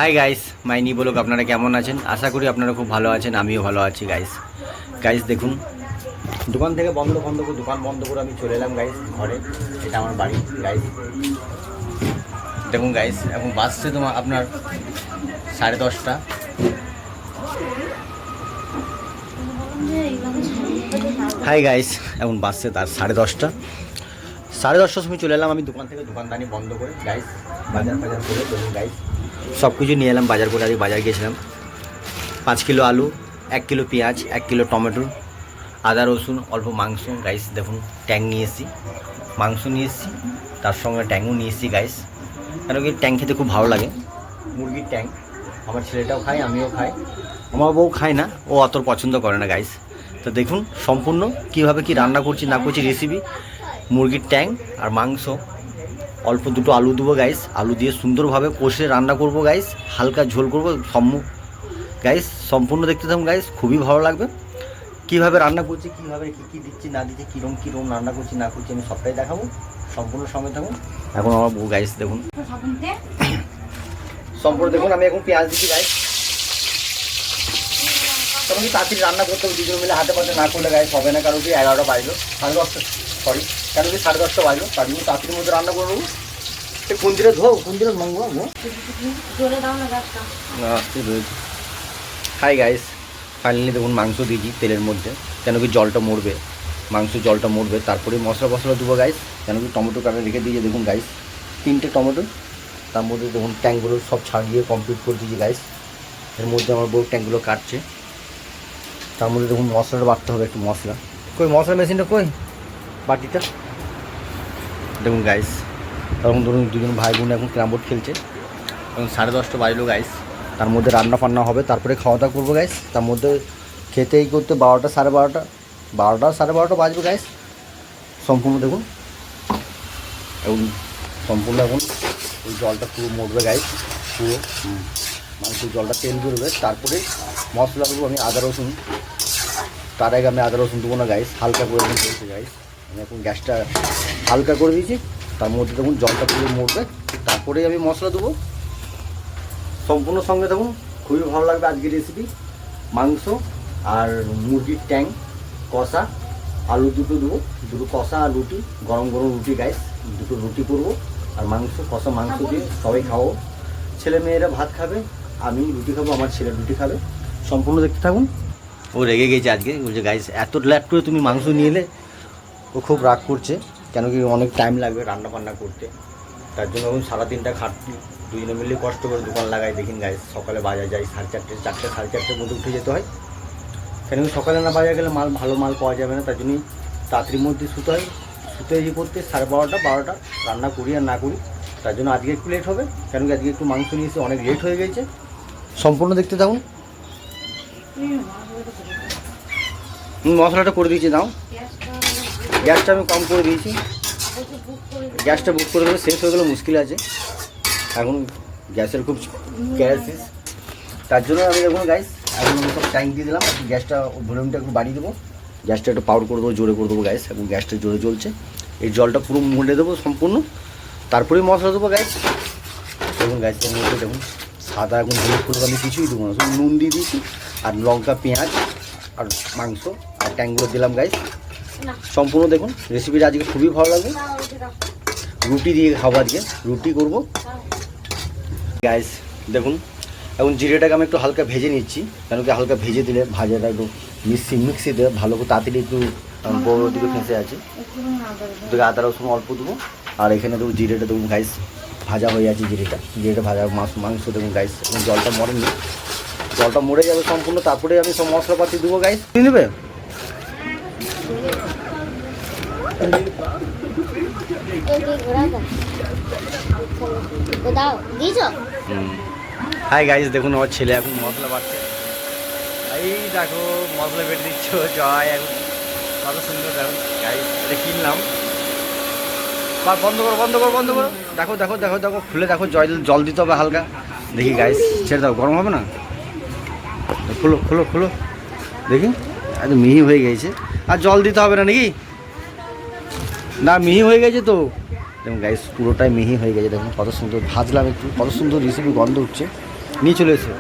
Hi guys, মাইনি blog. আপনারা কেমন আছেন? আশা করি আপনারা খুব ভালো আছেন, আমিও ভালো আছি গাইস। গাইস দেখুন, দোকান থেকে দোকান বন্ধ করে আমি চলে এলাম গাইস ঘরে। এটা আমার বাড়ি গাইস। দেখুন গাইস, এখন বাজছে তোমার আপনার 10:30। হাই গাইস, এখন বাজছে তার 10:30। 10:30টার সময় চলে এলাম আমি দোকান থেকে, দোকানদানি বন্ধ করে গাইস। বাজার করে দেখুন গাইস, সব কিছু নিয়ে এলাম বাজার করে। আজকে বাজার গিয়েছিলাম। 5 কিলো আলু, 1 কিলো পেঁয়াজ, 1 কিলো টমেটো, আদা রসুন, অল্প মাংস গাইস। দেখুন ট্যাং নিয়ে এসেছি, মাংস নিয়ে এসেছি, তার সঙ্গে ট্যাংও নিয়ে এসেছি গাইস। কেন কি ট্যাং খেতে খুব ভালো লাগে, মুরগির ট্যাং। আমার ছেলেটাও খায়, আমিও খাই, আমার বউ খায় না, ও অত পছন্দ করে না গাইস। তো দেখুন সম্পূর্ণ কীভাবে কি রান্না করছি না করছি রেসিপি। মুরগির ট্যাং আর মাংস, অল্প দুটো আলু দেবো গাইস। আলু দিয়ে সুন্দরভাবে কষে রান্না করব গাইস, হালকা ঝোল করবো গাইস। সম্পূর্ণ দেখতে থাকুন গাইস, খুবই ভালো লাগবে। কীভাবে রান্না করছি, কীভাবে কী দিচ্ছি না দিচ্ছি, কীরকম রান্না করছি না করছি, আমি সবটাই দেখাবো। সম্পূর্ণ সঙ্গে থাকুন। এখন আমার বউ গাইস দেখুন, সম্পূর্ণ দেখুন। আমি এখন পেঁয়াজ দিচ্ছি গাইস। তখন কি তাড়াতাড়ি রান্না করতে হবে, দুজন মিলে হাতে পাতে না করলে গাইস হবে না। কারণ কি 11টা বাজলো, 10:30, সরি, কেন কি 10:30 বাজলো, তার জন্য তাড়াতাড়ির মধ্যে রান্না করে নেবো। কোন দিনে ধো, কোন দিনে মঙ্গো হাই গাইস, ফাইনালি দেখুন মাংস দিয়েছি তেলের মধ্যে। কেন কি জলটা মরবে, জলটা মরবে, তারপরে মশলা দেবো গাইস। কেন কি টমেটো কাটা রেখে দিয়েছি দেখুন গাইস, 3টে টমেটো। তার মধ্যে দেখুন ট্যাঙ্কগুলো সব ছাড়িয়ে কমপ্লিট করে দিয়েছি গাইস। এর মধ্যে আমার বউ ট্যাঙ্কগুলো কাটছে। তার মধ্যে দেখুন মশলাটা বাটতে হবে, একটু মশলা কই, মশলা মেশিনটা কই, বাটিটা দেখুন গাইস। তখন ধরুন দুজন ভাই বোন এখন ক্যারাম বোর্ড খেলছে। এখন 10:30 বাজলো গাইস। তার মধ্যে রান্না ফান্না হবে, তারপরে খাওয়া দাওয়া করবো গাইস। তার মধ্যে খেতেই করতে 12টা, 12টা বাজবে গাইস। সম্পূর্ণ দেখুন, এবং সম্পূর্ণ এখন ওই জলটা পুরো মরবে গাইস, পুরো মাংসের জলটা তেল বেরোবে। তারপরে মশলা দেবো আমি আদা রসুন। তার আগে আমি আদা রসুন দেবো না গাইস, হালকা করে এখন চলছে গাইস। আমি এখন গ্যাসটা হালকা করে দিয়েছি। তার মধ্যে দেখুন জলটা পুরো মরবে, তারপরেই আমি মশলা দেবো। সম্পূর্ণ সঙ্গে দেখুন, খুবই ভালো লাগবে আজকের রেসিপি। মাংস আর মুরগির ট্যাং কষা, আলু দুটো দেবো, দুটো কষা আর রুটি, গরম রুটি গাইস। দুটো রুটি করবো আর মাংস, কষা মাংস দিয়ে সবাই খাবো। ছেলে মেয়েরা ভাত খাবে, আমি রুটি খাবো, আমার ছেলে রুটি খাবে। সম্পূর্ণ দেখতে থাকুন। ও রেগে গেছে আজকে, বলছে গাইস এত লেট করে তুমি মাংস নিয়ে এলে। ও খুব রাগ করছে, কেন কি অনেক টাইম লাগবে রান্না বান্না করতে। তার জন্য এখন সারাদিনটা খাটছি, দুজনে মিলে কষ্ট করে দোকান লাগাই। দেখুন গাইস, সকালে বাজার যাই 4:30, 4:30 মধ্যে উঠে যেতে হয়। কেন কি সকালে না বাজার গেলে ভালো মাল পাওয়া যাবে না। তার জন্যই তাড়াতাড়ির মধ্যে শুতে হয়। শুতে যে করতে 12:30 রান্না করি আর না করি। তার জন্য আজকে একটু লেট হবে, কেন কি আজকে একটু মাংস নিয়ে এসে অনেক লেট হয়ে গেছে। সম্পূর্ণ দেখতে থাকুন। মশলাটা করে দিয়েছি, দাও। গ্যাসটা আমি কম করে দিয়েছি, গ্যাসটা বুক করে দেবে, শেষ হয়ে গেলে মুশকিল আছে। এখন গ্যাসের খুব ক্রাইসিস, তার জন্য আমি দেখুন গাইস এখন আমি সব ট্যাঙ্ক দিয়ে দিলাম। গ্যাসটা ভলিউমটা একটু বাড়িয়ে দেবো, গ্যাসটা একটু পাওয়ার করে দেবো, জোরে করে দেবো গাইস। এবং গ্যাসটা জোরে জ্বলছে, এই জলটা পুরো মুড়ে দেবো সম্পূর্ণ, তারপরেই মশলা দেবো গাইস। দেখুন গাইসের মধ্যে দেখুন সাদা, এখন হলুদ করে আমি কিছুই দেবো না, শুধু নুন দিয়ে দিয়েছি আর লঙ্কা, পেঁয়াজ আর মাংস আর ট্যাঙ্কগুলো দিলাম গাইস। সম্পূর্ণ দেখুন রেসিপিটা আজকে খুবই ভালো লাগবে। রুটি দিয়ে খাবো, আজকে রুটি করবো গাইস। দেখুন এখন জিরেটাকে আমি একটু হালকা ভেজে নিচ্ছি, কেন কি হালকা ভেজে দিলে ভাজাটা একটু মিক্সিতে ভালো করে তাড়াতাড়ি একটু বড় দিকে ফেঁসে আছে। তোকে আদা রসুন অল্প দেবো, আর এখানে দেবো জিরেটা। দেখুন গাইস ভাজা হয়ে আছে জিরেটা ভাজা মাংস। দেখুন গাইস এবং জলটা মরেনি, জলটা মরে যাবে সম্পূর্ণ, তারপরে আমি সব মশলাপাতি দেবো গাইস। নিয়ে নেবে হাই গাইস, দেখুন আমার ছেলে এখন মশলা বাটছে। এই দেখো মশলা বেটে দিচ্ছ, জয় এখন কত সুন্দর। দেখুন গাইস এটা কিনলাম, বন্ধ করো। দেখো খুলে দেখো, জল দিতে হবে হালকা। দেখি গাইস, ছেড়ে দাও, গরম হবে না। খোলো দেখি, একদম মিহি হয়ে গেছে। আর জল দিতে হবে না নাকি? না মিহি হয়ে গেছে তো। দেখুন গাইস পুরোটাই মিহি হয়ে গেছে। দেখুন কত সুন্দর ভাজলাম একটু, কত সুন্দর রেসিপি গন্ধ উঠছে। নিয়ে চলে এসে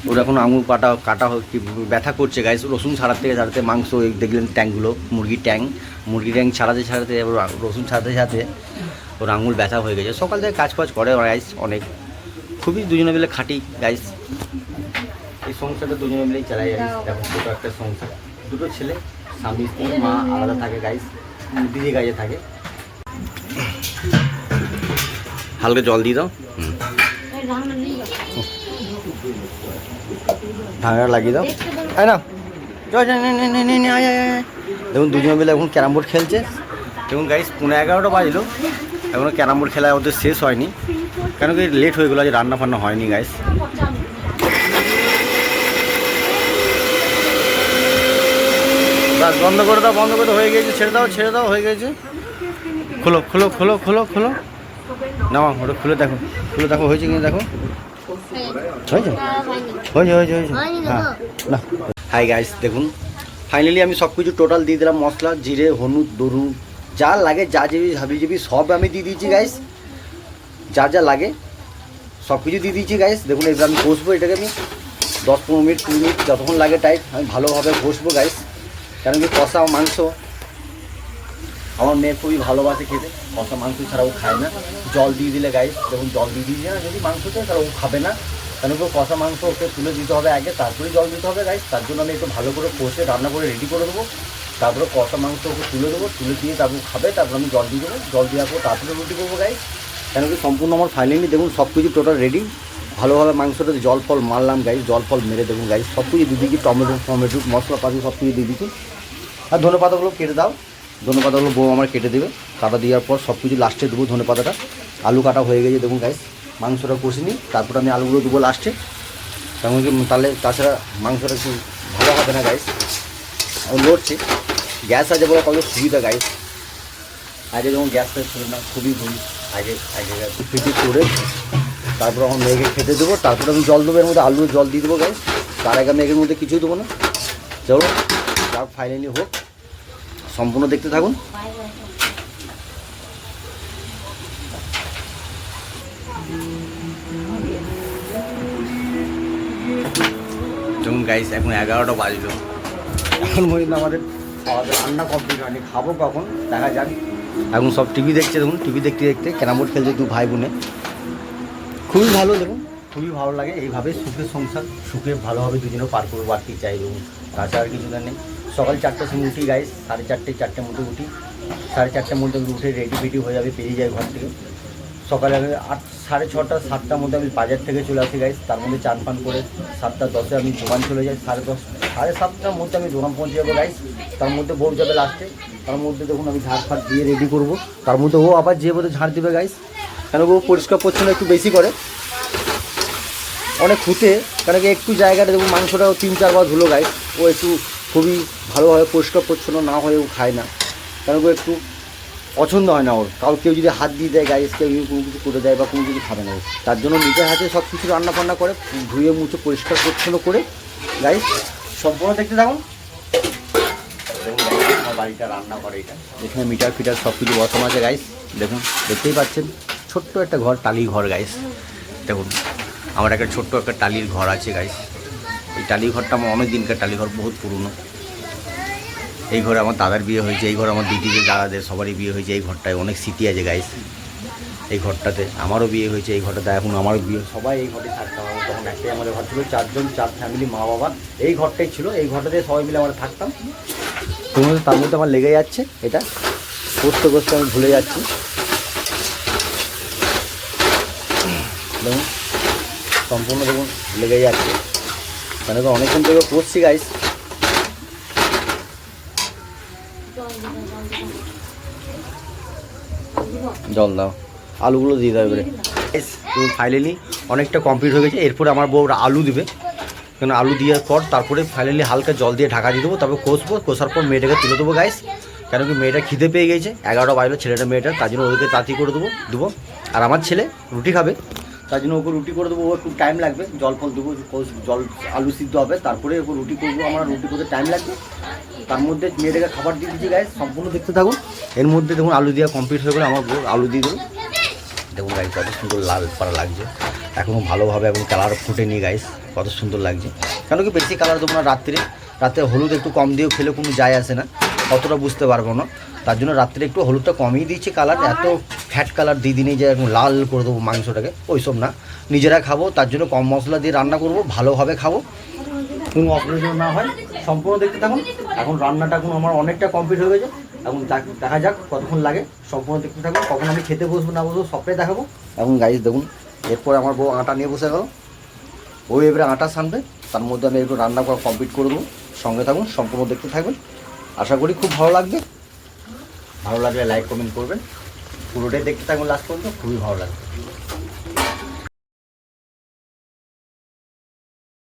ওর এখন আঙুল কাটা কাটা ব্যথা করছে গাইস। রসুন ছাড়াতে মাংস দেখলেন ট্যাংগুলো, মুরগির ট্যাং ছাড়াতে এবার রসুন ছাড়াতে ওর আঙুল ব্যথা হয়ে গেছে। সকাল থেকে কাজ করে গাইস অনেক, খুবই দুজনে মিলে খাটি গাইস। এই সংসারটা দুজনে মিলেই চালাই গাইস। দেখো ছোটো একটা সংসার, দুটো ছেলে, স্বামী স্ত্রী, মা আলাদা থাকে গাইস, দিদি গাইয়ে থাকে। হালকা জল দিয়ে দাও, ঢাকা লাগিয়ে দাও। আয় না দেখুন দুজনে মিলে এখন ক্যারাম বোর্ড খেলছে। দেখুন গাইস 11:15 বাজলো, এখনও ক্যারাম বোর্ড খেলা ওদের শেষ হয়নি, কেন কি লেট হয়ে গেলো, আজ রান্না ফান্না হয়নি গাইস। বন্ধ করে দাও হয়ে গেছে, ছেড়ে দাও হয়ে গেছে। খোলো না ওটা খুলে দেখো হয়েছে কিনা দেখো। হয়েছে হ্যাঁ না। হাই গাইস দেখুন ফাইনালি আমি সব কিছু টোটাল দিয়ে দিলাম, মশলা, জিরে, হলুদ, দরু যা লাগে, যা হাবি সব আমি দিয়ে দিয়েছি গাইস, যা লাগে সব কিছু দিয়ে দিয়েছি গাইস। দেখুন এবার আমি কষবো এটাকে, আমি 10-15 মিনিট 20 মিনিট যতক্ষণ লাগে টাইম আমি ভালোভাবে কষবো গাইস। কারণ কি কষা মাংস আমার মেয়ে খুবই ভালোবাসে খেতে, কষা মাংস ছাড়াও খায় না। জল দিয়ে দিলে গাইস, দেখুন জল দিয়ে দিয়েছে না যদি মাংসতে, তাহলে ও খাবে না। কেন কি কষা মাংস ওকে তুলে দিতে হবে আগে, তারপরে জল দিতে হবে গাইস। তার জন্য আমি একটু ভালো করে কষে রান্না করে রেডি করে দেবো, তারপরে কষা মাংস ওকে তুলে দেবো, তুলে দিয়ে তারপর খাবে, তারপর আমি জল দিয়ে দেবো, জল দেওয়ার পর তারপরে রুটি করবো গাইস। কেন কি সম্পূর্ণ আমার ফাইনালি দেখুন সব কিছু টোটাল রেডি, ভালোভাবে মাংসটা জল ফল মারলাম গাইস, জল ফল মেরে দেখুন গাইস সব কিছু দিয়ে দিচ্ছি, টমেটো মশলাপাতি সব কিছু দিয়ে দিচ্ছি। আর ধনে পাতাগুলো কেটে দাও, ধনে পাতাগুলো বউ আমার কেটে দেবে, কাটা দেওয়ার পর সব কিছু লাস্টে দেবো ধনে পাতাটা। আলু কাটা হয়ে গেছে দেখুন গাইস, মাংসটা কষে নিই, তারপর আমি আলুগুলো দেবো লাস্টে। তেমন কি তাহলে তাছাড়া মাংসটা একটু ভালো হবে না গাইস। আমি লড়ছি, গ্যাস আছে বলে কত সুবিধা গাইস, আগে যেমন গ্যাসটা ছিল না, খুবই ভুল। আগে ফিটি করে তারপর আমার মেয়েকে খেতে দেবো, তারপরে আমি জল দেবো, এর মধ্যে আলুর জল দিয়ে দেবো গাইস। তার আগে আমি এর মধ্যে কিছুই দেবো না। চলো যাক ফাইনালি হোক, সম্পূর্ণ দেখতে থাকুন। যেমন গাইস এখন 11টা বাজলো, এখন পর্যন্ত আমাদের রান্না কমপ্লিট হয়নি, খাবো কখন দেখা যাক। এখন সব টিভি দেখছে, দেখুন টিভি দেখতে ক্যারাম বোর্ড খেলছে 2 ভাই বোনে, খুবই ভালো। দেখুন খুবই ভালো লাগে, এইভাবে সুখের সংসার, সুখে ভালোভাবে দুজনেও পার করবো আর কি চাই। দেখুন তাছাড়া আর কিছু নেই। সকাল 4টার সময় উঠি গাইস, 4:30 মধ্যে উঠি, 4:30 মধ্যে উঠে রেডি হয়ে যাবে, পেরিয়ে যায় ঘর থেকে। সকালে আমি 6:30 7টার মধ্যে আমি বাজার থেকে চলে আসি গাইস, তার মধ্যে চান পান করে 7:10 আমি দোকান চলে যাই, 10:30 7:30টার মধ্যে আমি দোকান পৌঁছে যাবো গাইস। তার মধ্যে বউ যাবে লাস্টে, তার মধ্যে দেখুন আমি ঝাড় ফাট দিয়ে রেডি করবো, তার মধ্যে ও আবার যে বোধহয় ঝাড় দেবে গাইস। কেন ও পরিষ্কার পরিচ্ছন্ন একটু বেশি করে, অনেক খুঁটে, কেন কি একটু জায়গাটা দেখুন মাংসটাও 3-4 বার ধুলো গাইস। ও একটু খুবই ভালোভাবে পরিষ্কার পরিচ্ছন্ন না হয়ে ও খায় না, কেন কি একটু পছন্দ হয় না ওর, কেউ যদি হাত দিয়ে দেয় গাইস, কেউ কোনো কিছু করে দেয় বা কোনো কিছু খাবে না, তার জন্য নিজের হাতে সব কিছু রান্না বান্না করে ধুয়ে মুছে পরিষ্কার পরিচ্ছন্ন করে গাইস। সম্পূর্ণ দেখতে থাকুন। দেখুন আমার বাড়িটা রান্না করে, এটা এখানে মিটার ফিটার সব কিছু বসানো আছে গাইস। দেখুন দেখতেই পাচ্ছেন ছোট্ট একটা ঘর, টালির ঘর গাইস। দেখুন আমার একটা ছোট্ট একটা টালির ঘর আছে গাইস। এই টালির ঘরটা আমার অনেক দিনকার টালির ঘর, বহুত পুরনো। এই ঘরে আমার দাদার বিয়ে হয়েছে, এই ঘরে আমার দিদিদের দাদাদের সবারই বিয়ে হয়েছে। এই ঘরটায় অনেক স্মৃতি আছে গাইস। এই ঘরটাতে আমারও বিয়ে হয়েছে, এই ঘরটাতে এখন আমারও বিয়ে, সবাই এই ঘরে থাকতাম। আমার তখন একটাই আমাদের ঘর ছিল, 4 ফ্যামিলি, মা বাবা, এই ঘরটাই ছিল। এই ঘরটাতে সবাই মিলে আমরা থাকতাম। তার মধ্যে আমার লেগে যাচ্ছে, এটা করতে করতে আমি ভুলে যাচ্ছি। দেখুন সম্পূর্ণ দেখুন লেগে যাচ্ছে, কেন কি অনেকক্ষণ থেকে করছি গাইস। জল দাও, আলুগুলো দিয়ে দাও এবারে। তো ফাইনালি অনেকটা কমপ্লিট হয়ে গেছে। এরপরে আমার বউ আলু দেবে, কেন আলু দেওয়ার পর তারপরে ফাইনালি হালকা জল দিয়ে ঢাকা দিয়ে দেবো, তারপর কষবো, কষার পর মেয়েটাকে তুলে দেবো গাইস। কেন কি মেয়েটা খিদে পেয়ে গেছে, 11টা বাজলো, ছেলেটা মেয়েটার, তার জন্য ওদেরকে তাড়াতাড়ি করে দেবো। আর আমার ছেলে রুটি খাবে, তার জন্য ওকে রুটি করে দেবো। ও একটু টাইম লাগবে, জল ফল দেবো, জল আলু সিদ্ধ হবে, তারপরে ওকে রুটি করবো। আমার রুটি করতে টাইম লাগবে, তার মধ্যে মেয়েটাকে খাবার দিয়ে দিচ্ছি গাইস। সম্পূর্ণ দেখতে থাকুন। এর মধ্যে দেখুন আলু দেওয়া কমপ্লিট হয়ে গেলে আমার বউ আলু দিয়ে দেবো। দেখুন গাইস কত সুন্দর লাল পাড়া লাগছে, এখনও ভালোভাবে এবং কালার ফুটেনি গাইস, কত সুন্দর লাগছে। কেন কি বেশি কালার দেবো না রাতে হলুদ একটু কম দিয়েও খেলে কোনো যায় আসে না, অতটা বুঝতে পারবো না, তার জন্য রাত্রে একটু হলুদটা কমই দিয়েছি। কালার এত ফ্যাট কালার দিয়ে দিনই যে একদম লাল করে দেবো মাংসটাকে, ওইসব না, নিজেরা খাবো তার জন্য কম মশলা দিয়ে রান্না করবো, ভালোভাবে খাবো, কোনো অসুবিধা না হয়। সম্পূর্ণ দেখতে থাকুন। এখন রান্নাটা এখন আমার অনেকটা কমপ্লিট হয়ে গেছে, এখন দেখা যাক কতক্ষণ লাগে, সম্পূর্ণ দেখতে থাকুন। কখন আমি খেতে বসবো না বসবো সবটাই দেখাবো। এখন গাইস দেখুন, এরপরে আমার বউ আটা নিয়ে বসে গেল, ওই এবারে আটা সানবে, তার মধ্যে আমি একটু রান্না করা কমপ্লিট করে দেবো। সঙ্গে থাকুন, সম্পূর্ণ দেখতে থাকবেন, আশা করি খুব ভালো লাগবে। ভালো লাগলে লাইক কমেন্ট করবেন, পুরোটাই দেখতে থাকুন লাস্ট পর্যন্ত, খুবই ভালো লাগবে।